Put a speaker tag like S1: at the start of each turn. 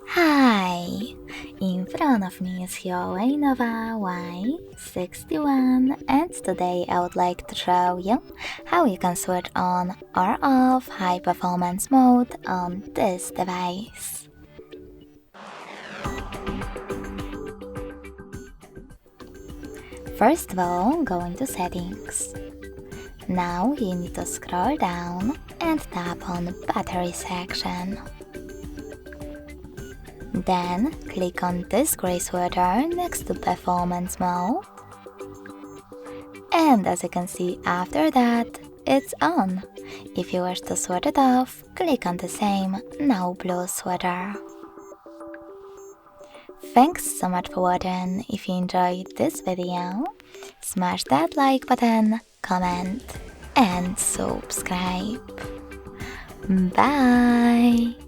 S1: Hi! In front of me is HUAWEI Nova Y61, and today I would like to show you how you can switch on or off high performance mode on this device. First of all, go into settings. Now you need to scroll down and tap on battery section. Then click on this gray sweater next to performance mode. And as you can see after that, it's on. If you wish to switch it off, click on the same now blue sweater. Thanks so much for watching. If you enjoyed this video, smash that like button, comment and subscribe. Bye!